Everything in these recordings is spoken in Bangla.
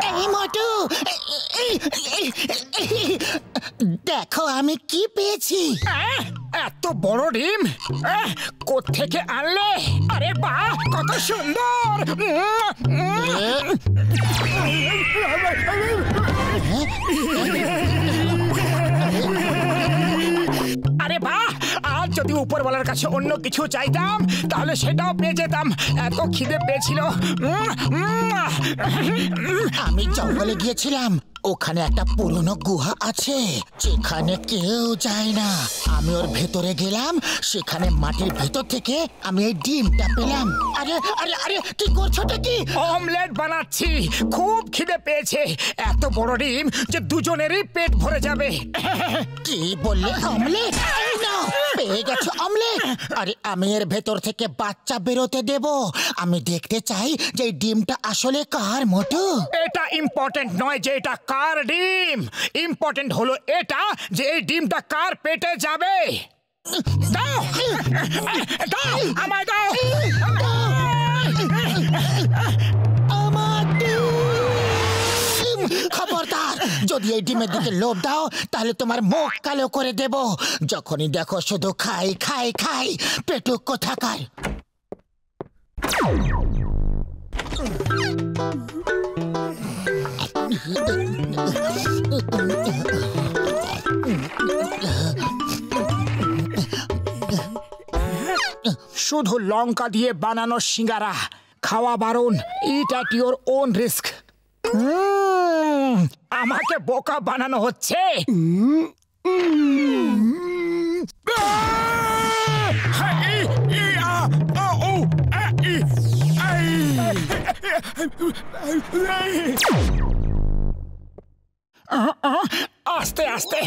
এই মোটু, দেখো আমি কি পেয়েছি। এত বড় ডিম কোত্থেকে আনলে? আরে বাহ, কত সুন্দর! আরে বাহ, আজ যদি উপরওয়ালার কাছে অন্য কিছু চাইতাম তাহলে সেটাও পেয়ে যেতাম। এত খিদে পেয়েছিল। আমি জঙ্গলে গিয়েছিলাম, ওখানে একটা পুরনো গুহা আছে যেখানে কেউ যায় না। আমি ওর ভেতরে গেলাম, সেখানে মাটির ভেতর থেকে আমি এই ডিমটা পেলাম। আরে আরে আরে, কি করছোটা কি? অমলেট বানাচ্ছি, খুব খিদে পেয়েছে। এত বড় ডিম যে দুজনেরই পেট ভরে যাবে। কি বললে? অমলেট? না, পেয়ে গেছো অমলেট? আরে আমি এর ভেতর থেকে বাচ্চা বেরোতে দেব। আমি দেখতে চাই যে এই ডিমটা আসলে কার। মোটু, এটা ইম্পর্টেন্ট নয় যে এটা কার ডিম, ইম্পর্টেন্ট হলো এটা যে এই ডিমটা কার পেটে যাবে। দাও, দাও, আমায় দাও। আমার ডিম! খবরদার, যদি এই ডিমের দিকে লোভ দাও তাহলে তোমার মুখ কালো করে দেব। যখনই দেখো শুধু খাই খাই খাই, পেটুক কোথাকার। শুধু লঙ্কা দিয়ে বানানো সিঙ্গারা খাওয়া বারণ। ইট অ্যাট ইওর ওন রিস্ক। আমাকে বোকা বানানো হচ্ছে। আস্তে আস্তে।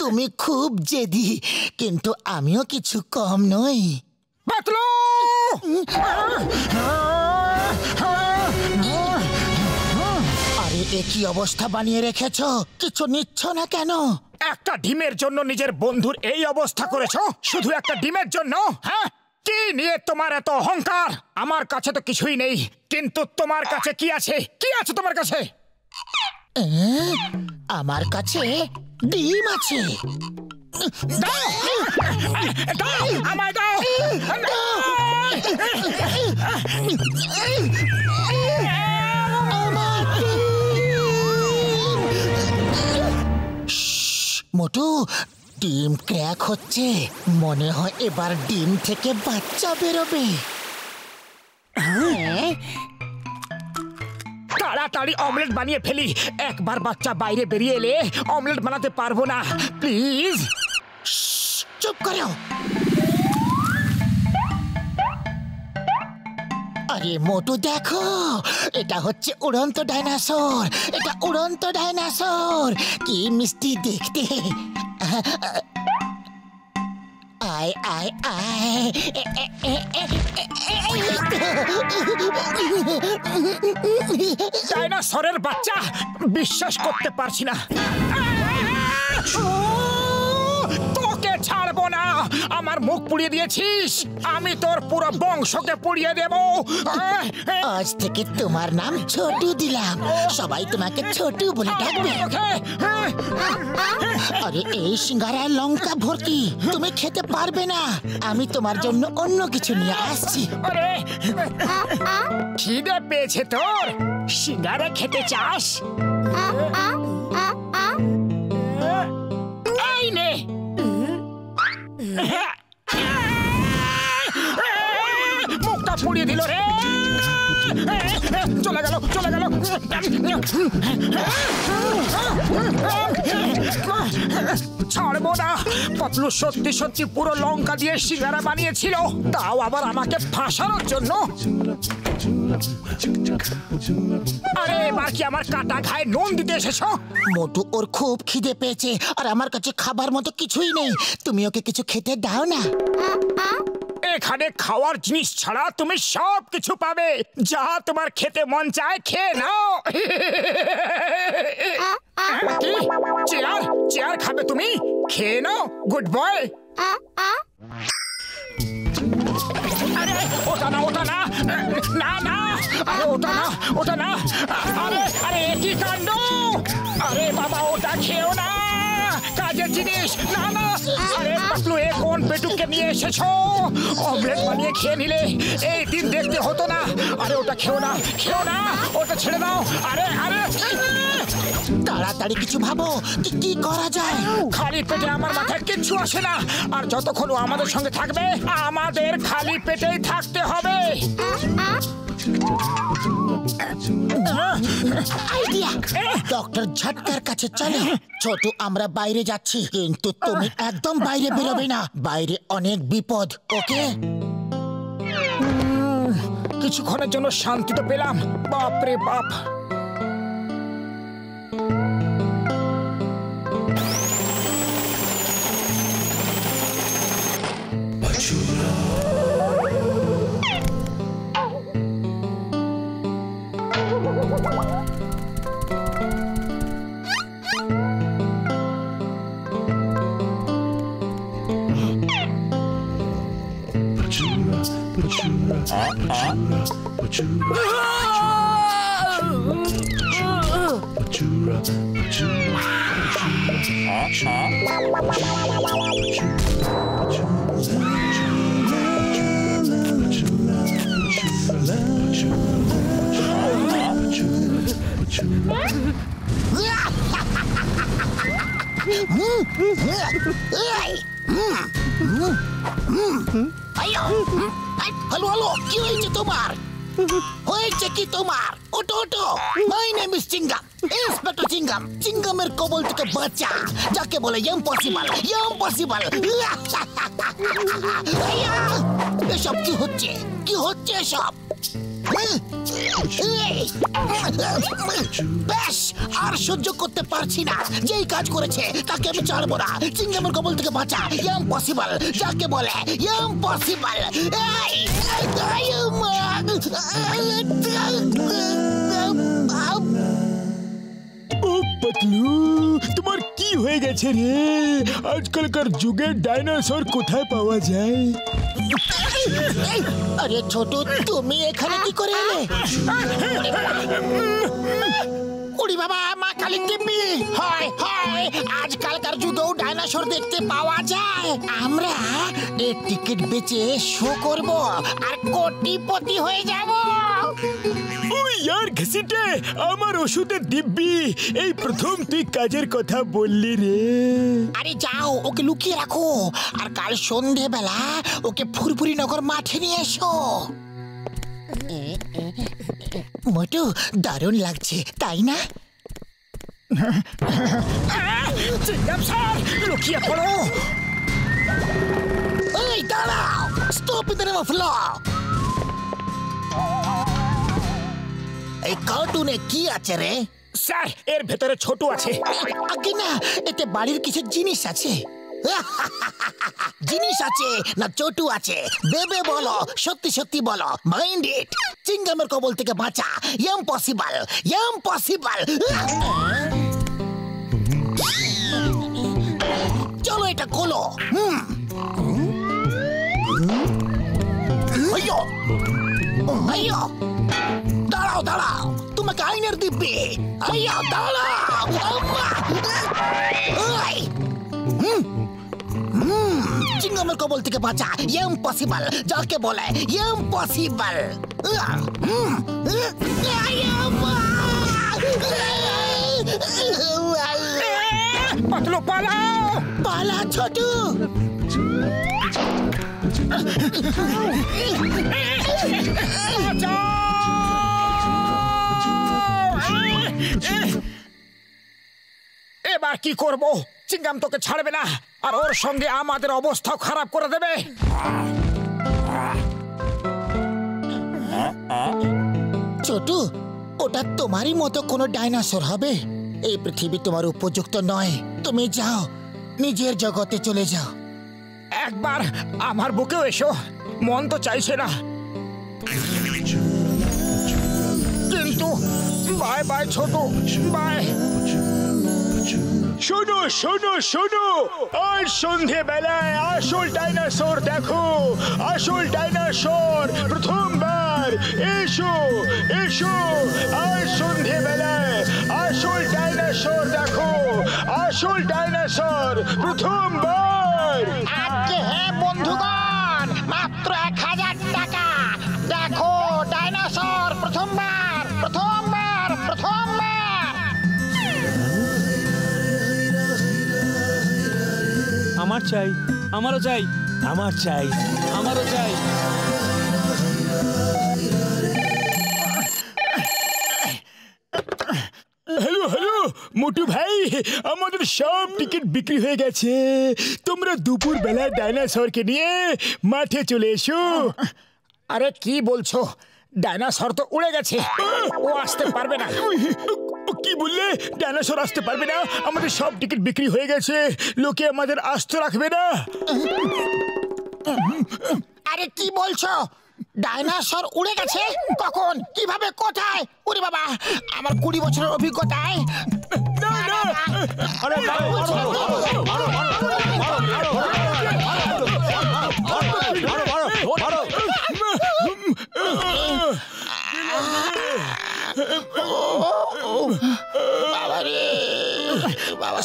তুমি খুব জেদি, কিন্তু আমিও কিছু কম নই। পাতলু! আরে এ কি অবস্থা বানিয়ে রেখেছো? কিছু নিচ্ছ না কেন? একটা ডিমের জন্য নিজের বন্ধুর এই অবস্থা করেছো? শুধু একটা ডিমের জন্য? হ্যাঁ, কি নিয়ে তোমার এত অহংকার? আমার কাছে তো কিছুই নেই, কিন্তু তোমার কাছে কি আছে? কি আছে তোমার কাছে? আমার কাছে ডিম আছে। দাও, দাও, আমায় দাও। মোটু, ডিম ক্র্যাক হচ্ছে। মনে হয় এবার ডিম থেকে বাচ্চা বেরোবে। তাড়াতাড়ি অমলেট বানিয়ে ফেলি। একবার বাচ্চা বাইরে বেরিয়ে এলে অমলেট বানাতে পারবো না। প্লিজ চুপ করো। আরে মোটু, দেখো, এটা হচ্ছে উড়ন্ত ডাইনোসর। এটা উড়ন্ত ডাইনোসর। কি মিষ্টি দেখতে। আয় আয় আয়। ডাইনোসরের বাচ্চা! বিশ্বাস করতে পারছি না। তোকে ছাড়বো না। আমার মুখ পুড়িয়ে দিয়েছিস, আমি তোর পুরো বংশকে পুড়িয়ে দেব। আজ থেকে তোমার নাম ছোটু দিলাম। সবাই তোমাকে ছোটু বলে ডাকবে। আরে এই সিঙ্গারায় লঙ্কা ভর্তি, তুমি খেতে পারবে না। আমি তোমার জন্য অন্য কিছু নিয়ে আসছি। আরে, খিদে পেয়েছে তোর? সিঙ্গারা খেতে চাস? এই নে। মুখটা পুড়িয়ে দিল রে। চলে গেল, চলে গেল। ছাড়বো না। পাতলু সত্যি সত্যি পুরো লঙ্কা দিয়ে সিঙ্গারা বানিয়েছিল, তাও আবার আমাকে ফাঁসানোর জন্য। আরে এবার কি আমার কাটা ঘায়ে নুন দিতে এসেছো? মোটু, ওর খুব খিদে পেয়েছে আর আমার কাছে খাবার মতো কিছুই নেই। তুমি ওকে কিছু খেতে দাও না। এখানে খাওয়ার জিনিস ছাড়া তুমি সব কিছু পাবে, যা তোমার খেতে মন চায় খেয়ে নাও। কি চেয়ার চেয়ার খাবে তুমি? খেয়ে নাও, গুড বয়। আরে ওটা না, ওটা না, না না, আরে ওটা না, ওটা না, আরে আরে কি কাণ্ড! আরে বাবা ওটা খেও না, কাজের জিনিস। না না, আরে পাতলু এ কোন পেটুককে নিয়ে এসেছো? অমলেট বানিয়ে খেয়ে নিলে এই দিন দেখতে হতো না। আরে ওটা খেও না, খেও না, ওটা ছেড়ে দাও। আরে আরে তাড়াতাড়ি কিছু ভাবো, কি করা যায়? খালি পেটে আমার মাথায় কিচ্ছু আসে না, আর যতক্ষণ ও আমাদের সঙ্গে থাকবে আমাদের খালি পেটেই থাকতে হবে। আইডিয়া! ডক্টর ঝটকার কাছে চলো। ছোট, আমরা বাইরে যাচ্ছি, কিন্তু তুমি একদম বাইরে বেরোবে না, বাইরে অনেক বিপদ, ওকে? কিছুক্ষণের জন্য শান্তি তো পেলাম। বাপরে বাপ! হ্যালো হ্যালো, কি হয়েছে তোমার? হয়েছে কি তোমার? ওটো ওটো। My name is Chingam, inspector Chingam. চিঙ্গামের কবল থেকে বাঁচা, যাকে বলে ইম্পসিবল, ইম্পসিবল। এসব কি হচ্ছে? কি হচ্ছে এসব? বেশ, আর সহ্য করতে পারছি না। যেই কাজ করেছে তাকে আমি ছাড়বো না। চিঙ্গামের কবল থেকে বাঁচা, ইম্পসিবল, যাকে বলে ইম্পসিবল। ও পাতলু, তোমার কি হয়ে গেছে রে? আজকালকার যুগে ডাইনোসর কোথায় পাওয়া যায়? আরে ছোট, তুমি এখানে কি করে এলে? ওরে বাবা, মা কালী টিপি! হয় হয়, আজকালকার যুগেও ডাইনোসর দেখতে পাওয়া যায়। আমরা এর টিকিট বেচে শো করব আর কোটিপতি হয়ে যাব। ওই ইয়ার ঘসিটে, আমার ওষুধের দিব্যি, এই প্রথম তুই কাজের কথা বললি রে। আরে যাও, ওকে লুকিয়ে রাখো, আর কাল সন্ধেবেলা ওকে ফুরফুরি নগর মাঠে নিয়ে এসো। মোটু, দারুণ লাগছে তাই না? চিঙ্গাম স্যার, লুকিয়ে পড়ো। এই দাঁড়াও, stop in the name of law. এই কার্টুনে কি আছে রে? স্যার, এর ভেতরে ছোট আছে। আগে না, এতে বাড়ির কিছু জিনিস আছে। জিনিস আছে না চটু আছে? বেবে বলো, সত্যি সত্যি বলো। Mind it. চিঙ্গামের কবল থেকে বাঁচা, ইম্পসিবল, ইম্পসিবল। চলো এটা খোলো। আইয়ো আইয়ো, দাঁড়াও দাঁড়াও, তোমাকে আইনের দিব্যি। আইয়ো দাঁড়াও। চিঙ্গামের কবল থেকে বাঁচা, ইম্পসিবল, যাকে বলে ইম্পসিবল। পাতলু পালাও, পালা ছোটু। এবার কি করব? চিঙ্গাম তোকে ছাড়বে না, আর ওর সঙ্গে আমাদের অবস্থাও খারাপ করে দেবে। ছোটু, ওটা তোমারই মতো কোনো ডাইনোসর হবে? এই পৃথিবী তোমার উপযুক্ত নয়। তুমি যাও, নিজের জগতে চলে যাও। একবার আমার বুকেও এসো। মন তো চাইছে না, কিন্তু বাই বাই ছোট, বাই। শোনো শোনো শোনো, আজ সন্ধে বেলায় আসল ডাইনোসর দেখো, আসল ডাইনোসর প্রথমবার। এসো এসো, আজ সন্ধে বেলায় আসল ডাইনোসর দেখো, আসল ডাইনোসর প্রথমবার। আজকে হে বন্ধুগণ, মাত্র 1000 টাকা। দেখো ডাইনোসর প্রথমবার, প্রথমবার, প্রথমবার। আমার চাই, আমারও চাই, আমার চাই, আমারও চাই। হ্যালো হ্যালো মোটু ভাই, আমাদের সব টিকিট বিক্রি হয়ে গেছে। তোমরা দুপুর বেলা ডাইনোসরকে নিয়ে মাঠে চলে এসো। আরে কি বলছো? ডাইনোসর তো উড়ে গেছে, ও আসতে পারবে না। কি বললে? ডাইনোসর আসতে পারবে না? আমাদের সব টিকিট বিক্রি হয়ে গেছে, লোকে আমাদের আস্ত রাখবে না। আরে কি বলছো? ডাইনোসর উড়ে গেছে? কখন, কিভাবে, কোথায়? ওরে বাবা, আমার 20 বছরের অভিজ্ঞতায় না না,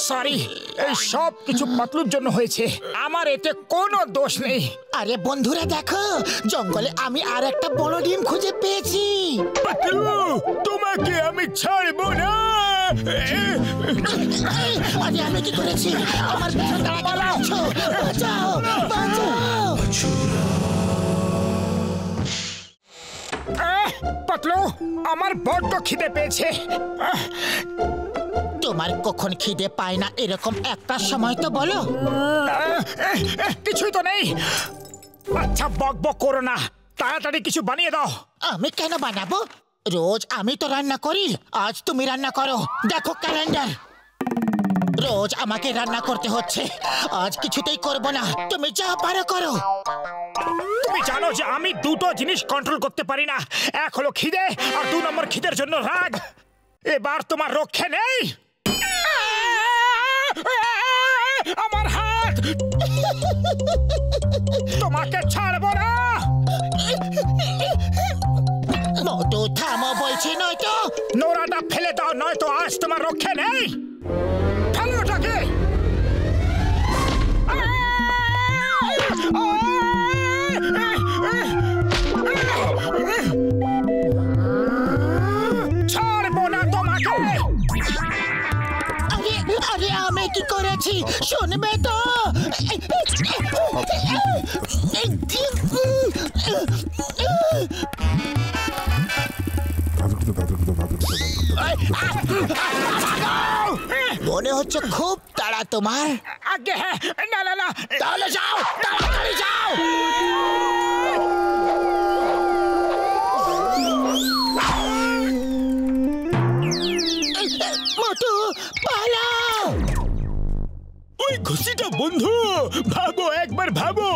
সরি, এই সব কিছু পাতলুর জন্য হয়েছে, আমার এতে কোনো দোষ নেই। আরে বন্ধুরা দেখো, জঙ্গলে আমি আর একটা বড় ডিম খুঁজে পেয়েছি। পাতলু, তোমাকে আমি ছাড়বো না। আরে আমি কি করেছি? আমার পিছনে দাঁড়া কেন আছো? বাঁচাও, বাঁচাও। পাতলু, আমার বড্ড খিদে পেয়েছে। তোমার কখন খিদে পায় না এরকম একটা সময় তো বলো। কিছুই তো নেই। আচ্ছা বক বক করো না, তাড়াতাড়ি কিছু বানিয়ে দাও। আমি কেন বানাবো? রোজ আমি তো রান্না করি, আজ তুমি রান্না করো। দেখো ক্যালেন্ডার, রোজ আমাকে রান্না করতে হচ্ছে, আজ কিছুতেই করব না। তুমি যা পারো করো। তুমি জানো যে আমি দুটো জিনিস কন্ট্রোল করতে পারি না, এক হলো খিদে আর 2 নম্বর খিদের জন্য রাগ। এবার তোমার রক্ষে নেই। আমার হাত, তোমাকে ছাড়বো না। মোটু থামো বলছি, নয়তো নোরাটা ফেলে দাও, নয়তো আজ তোমার রক্ষে নেই। ফেলো ওটাকে। ছাড়বো না তোমাকে। আরে আরে আমি কি করেছি শুনবে তো? মনে হচ্ছে খুব তাড়া তোমার। আগে হ্যাঁ, না না না, তাহলে যাও, তাড়াতাড়ি যাও। মোটু পালাও। ওই ঘুষিটা বন্ধু, ভাবো একবার ভাবো,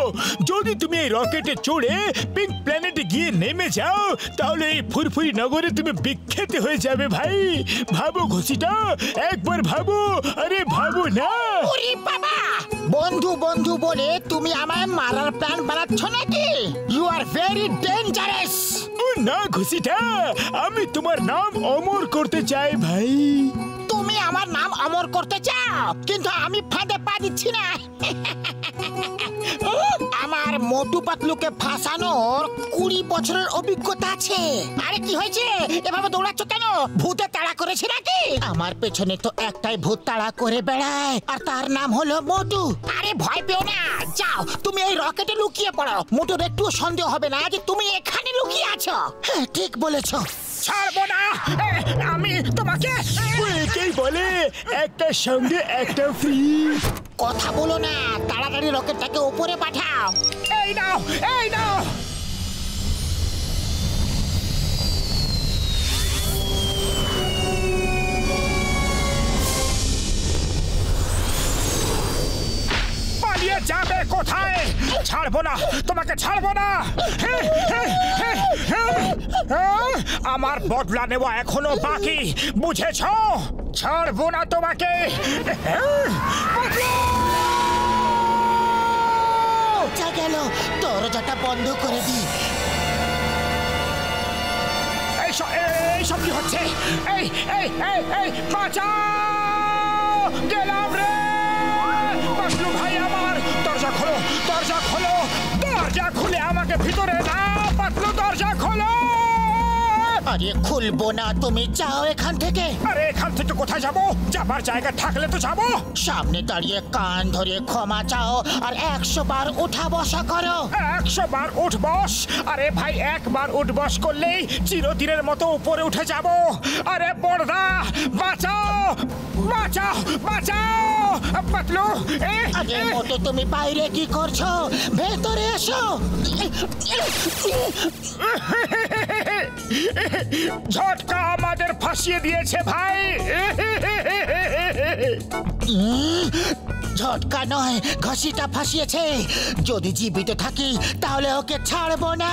যদি তুমি এই রকেটে চড়ে পিঙ্ক প্ল্যানেটে গিয়ে নেমে যাও, তাহলে এই ফুরফুরি নগরে তুমি বিখ্যাত হয়ে যাবে ভাই। ভাবো ঘুষিটা, একবার ভাবো। আরে ভাবো না। ওরে বাবা, বন্ধু বন্ধু বলে তুমি আমায় মারার প্ল্যান বানাচ্ছ নাকি? You are very dangerous. ও না ঘুষিটা, আমি তোমার নাম অমর করতে চাই ভাই। তুমি আমার নাম অমর করতে চাও, কিন্তু আমি ফাঁদে পা দিচ্ছি না। আমার মোটু পাতলুকে ফাঁসানোর 20 বছরের অভিজ্ঞতা আছে। আরে কি হয়েছে? এভাবে দৌড়াচ্ছ কেন? ভূতে তাড়া করেছে নাকি? আমার পেছনে তো একটাই ভূত তাড়া করে বেড়ায়, আর তার নাম হলো মোটু। আরে ভয় পেও না, যাও তুমি এই রকেটে লুকিয়ে পড়ো। মোটুর একটু সন্দেহ হবে না যে তুমি এখানে লুকিয়ে আছো। হ্যাঁ ঠিক বলেছো। ছাড়বো না আমি তোমাকে। একেই বলে একটার সঙ্গে একটা ফ্রি। কথা বলো না, তাড়াতাড়ি রকেটটাকে উপরে পাঠাও। এই নাও, এই নাও। পালিয়ে যাবে কোথায়? ছাড়বো না, তোমাকে ছাড়বো না। আমার বদলা নেওয়া এখনো বাকি, বুঝেছো? ছাড়বো না তোমাকে। যা গেল, দরজাটা বন্ধ করে দি। এইসব কি হচ্ছে? এই এই এই এই বাঁচাও! গেলাম রে পাতলু ভাই, আমার দরজা খোলো, দরজা খোলো, দরজা খুলে আমাকে ভিতরে নাও। পাতলু, দরজা খোলো। আরে খুলবো না, তুমি যাও এখান থেকে। আরে এখান থেকে কোথায় যাবো? যাবার জায়গা থাকলে তো যাবো। সামনে দাঁড়িয়ে কান ধরে ক্ষমা চাও আর 100 বার উঠা বসা করো। 100 বার উঠ বস? আরে ভাই, একবার উঠ বস করলেই চিরদিনের মতো উপরে উঠে যাব। আরে বড়দা, বাঁচাও, বাঁচাও, বাঁচাও! পাতলু, আরে মোটু, তুমি বাইরে কি করছো? ভেতরে এসো। ঝটকা আমাদের ফাঁসিয়ে দিয়েছে ভাই। ঝটকা নয়, ঘষিটা ফাঁসিয়েছে। যদি জীবিত থাকি তাহলে ওকে ছাড়বো না।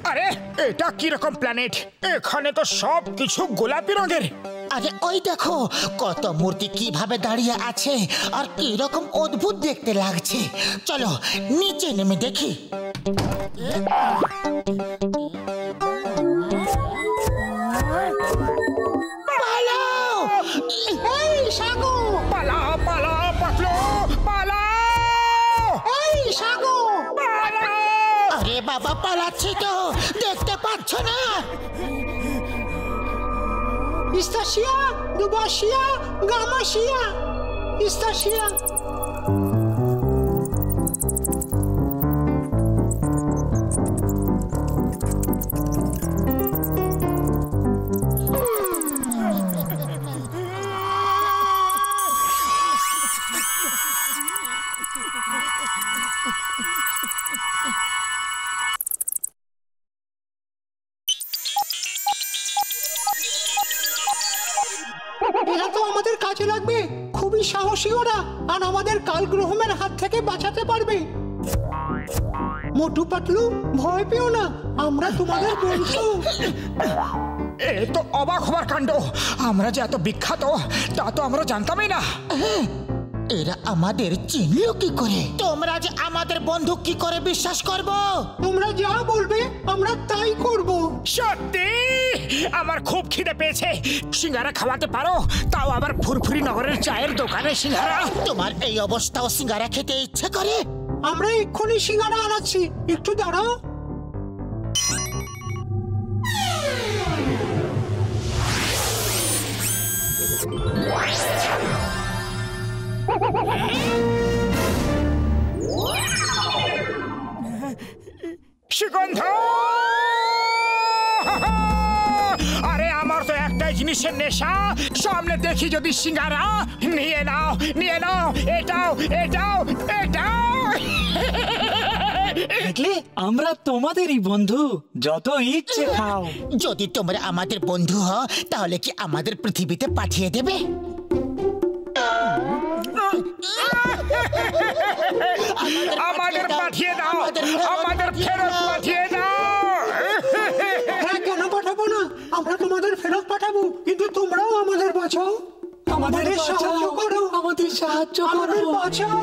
আরে এটা কিরকম প্ল্যানেট? এখানে তো সব কিছু গোলাপি রঙের। আরে ওই দেখো, কত মূর্তি কিভাবে দাঁড়িয়ে আছে আর কিরকম অদ্ভুত দেখতে লাগছে। চলো নিচে নেমে দেখি। পালাও! এই সাগু! পালাও, পালাও পাতলু, পালাও! এই সাগু! পালাও! আরে বাবা, পালাচ্ছি তো, দেখতে পাচ্ছ না? Istasia, Dubasia, Gamasia, Istasia. এরা তো আমাদের কাজে লাগবে। খুবই সাহসী ওরা, আর আমাদের কালগ্রহমের হাত থেকে বাঁচাতে পারবে। মোটু পাতলু, ভয় পেও না, আমরা তোমাদের বন্ধু। এ তো অবাক হবার কাণ্ড। আমরা যে এত বিখ্যাত তা তো আমরা জানতামই না। এরা আমাদের চিনলো কি করে? তোমরা যে আমাদের বন্ধু কি করে বিশ্বাস করবো? তোমরা যা বলবে আমরা তাই করব। সত্যি আমার খুব খিদে পেয়েছে। সিঙ্গারা খাওয়াতে পারো? তাও আবার ফুরফুরি নগরের চায়ের দোকানে সিঙ্গারা। তোমার এই অবস্থাও সিঙ্গারা খেতে ইচ্ছে করে? আমরা এক্ষুনি সিঙ্গারা আনাচ্ছি, একটু দাঁড়াও। সুগন্ধ! আরে আমার তো একটাই জিনিসের নেশা, সামনে দেখি যদি সিঙ্গারা। নিয়ে নাও, নিয়ে নাও, এটাও, এটাও, এটাও। দেখলে, আমরা তোমাদেরই বন্ধু, যত ইচ্ছে খাও। যদি তোমরা আমাদের বন্ধু হও তাহলে কি আমাদের পৃথিবীতে পাঠিয়ে দেবে? আমাদের পাঠিয়ে দাও, আমাদের ফেরত পাঠিয়ে দাও। হ্যাঁ, কেন পাঠাবো না? আমরা তোমাদের ফেরত পাঠাবো, কিন্তু তোমরাও আমাদের বাঁচাও। আমাদের সাহায্য করো, আমাদের সাহায্য করো, আমাদের বাঁচাও।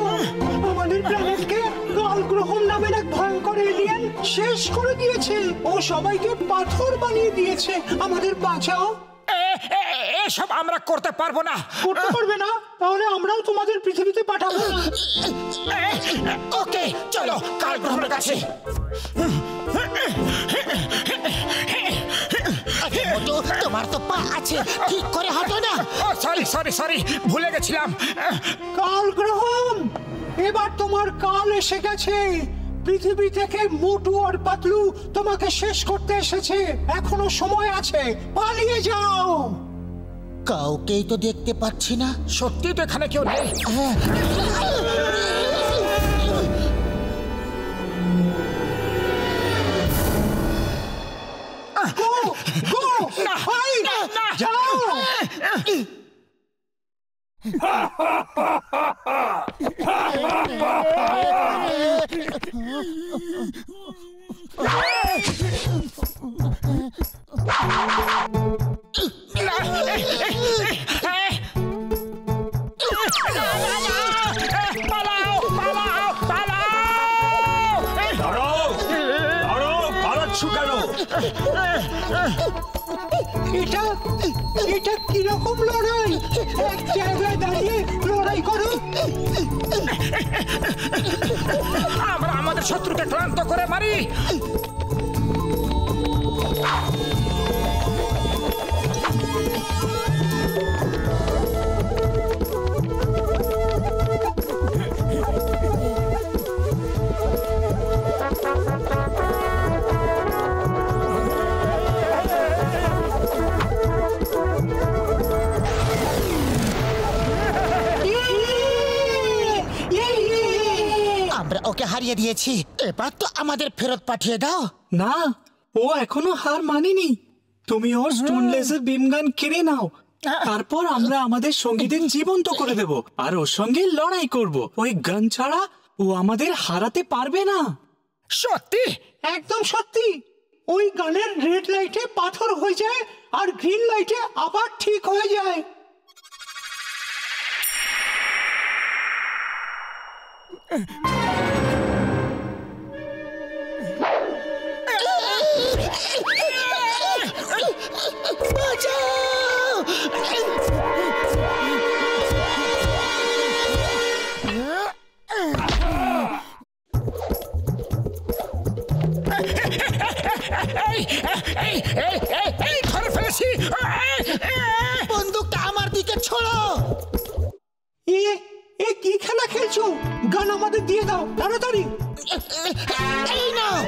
আমাদের প্ল্যানেটকে কালগ্রহম নামের এক ভয়ঙ্কর এলিয়েন শেষ করে দিয়েছে। ও সবাইকে পাথর বানিয়ে দিয়েছে। আমাদের বাঁচাও। এসব আমরা করতে পারবো না। করতে পারবে না? তাহলে আমরাও তোমাদের পৃথিবীতে পাঠাবো না। ওকে, চলো কালগ্রহের কাছে। মোটু, তোমার তো পা আছে, ঠিক করে হাঁটো না। সরি সরি সরি, ভুলে গেছিলাম। কালগ্রহম, এবার তোমার কাল এসে গেছে। পৃথিবী থেকে মোটু আর পাতলু তোমাকে শেষ করতে এসেছে। এখনো সময় আছে, পালিয়ে যাও। কাউকেই তো দেখতে পাচ্ছি না। সত্যি তো এখানে কেউ নেই। গো ফাইট যাও। এটা এটা কিরকম লড়াই? এক জায়গায় দাঁড়িয়ে লড়াই করো। আমরা আমাদের শত্রুকে ক্লান্ত করে মারি। আমরা ওকে হারিয়ে দিয়েছি, এবার তো আমাদের ফেরত পাঠিয়ে দাও। না, ও এখনো হার মানেনি। তুমি ওর স্টোন লেজার বিম গান কিনে নাও, তারপর আমরা আমাদের সঙ্গীদের জীবন্ত করে দেব আর ওর সঙ্গে লড়াই করব। ওই গান ছাড়া ও আমাদের হারাতে পারবে না। সত্যি? একদম সত্যি। ওই গানের রেড লাইটে পাথর হয়ে যায় আর গ্রিন লাইটে আবার ঠিক হয়ে যায়। ধরে ফেলেছি। বন্দুকটা আমার দিকে ছোড়ো। এ এ কি খেলা খেলছো? গান আমাদের দিয়ে দাও তাড়াতাড়ি। এই নাও।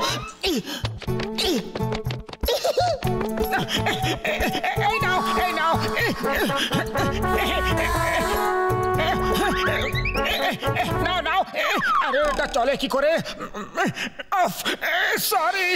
এই নাও, এই নাও। নাও নাও। আরে এটা চলে কি করে? Sorry.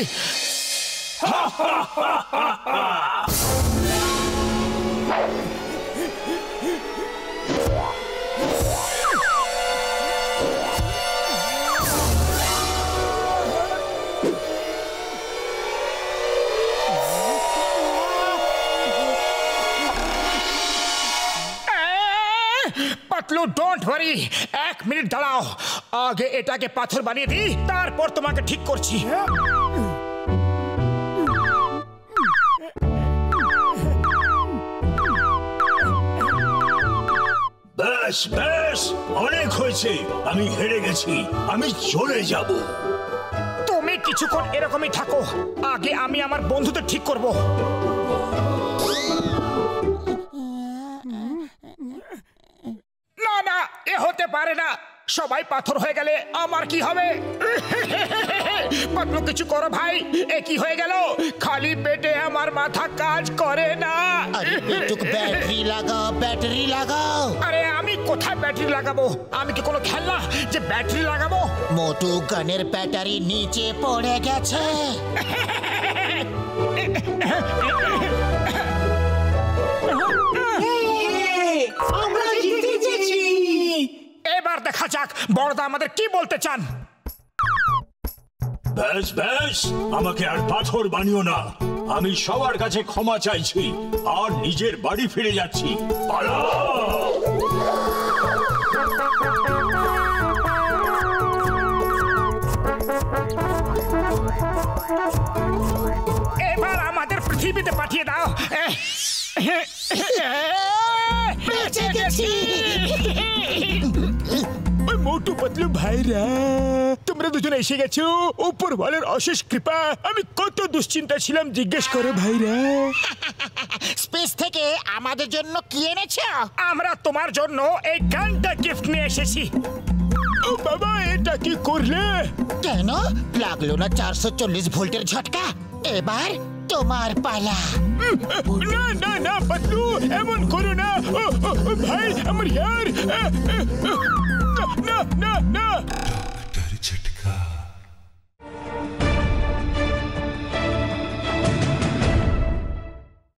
Patlu, don't worry, 1 minute দাঁড়াও। আগে এটাকে পাথর বানিয়ে দিই, তারপর তোমাকে ঠিক করছি। ব্যাস ব্যাস, অনেক হয়েছে। আমি হেরে গেছি, আমি চলে যাব। তুমি কিছুক্ষণ এরকমই থাকো, আগে আমি আমার বন্ধুদের ঠিক করব। না না, এ হতে পারে না। সবাই পাথর হয়ে গেলে আমার কি হবে? পাতলু, কিছু করো ভাই। এ কি হয়ে গেল? খালি পেটে আমার মাথা কাজ করে না। আরে পেটুক, ব্যাটারি লাগাও, ব্যাটারি লাগাও। আরে আমি কোথায় ব্যাটারি লাগাবো? আমি কি কোনো খেলনা যে ব্যাটারি লাগাবো? মোটু গানের ব্যাটারি নিচে পড়ে গেছে। আমরা জিতে গেছি। এবার দেখা যাক বড়দা আমাদের কি বলতে চান। ব্যাস ব্যাস, আমাকে আর পাথর বানিও না। আমি সবার কাছে ক্ষমা চাইছি আর নিজের বাড়ি ফিরে যাচ্ছি। পালাও! এবার আমাদের পৃথিবীতে পাঠিয়ে দাও। বেঁচে গেছি। ওই মোটু পাতলু ভাইরা, তোমরা দুজনে এসে গেছো। উপরওয়ালার অশেষ কৃপা। আমি কত দুশ্চিন্তা ছিলাম, জিজ্ঞেস করো ভাইরা। স্পেস থেকে আমাদের জন্য কি এনেছো? আমরা তোমার জন্য এই গানটা গিফট নিয়ে এসেছি। ও বাবা, এটা কি করলে? কেন লাগলো না 440 ভোল্টের ঝটকা? এবার তোমার পালা। না না না পাতলু, এমন করো না। ও ভাই, আমার ইয়ার। না না না না।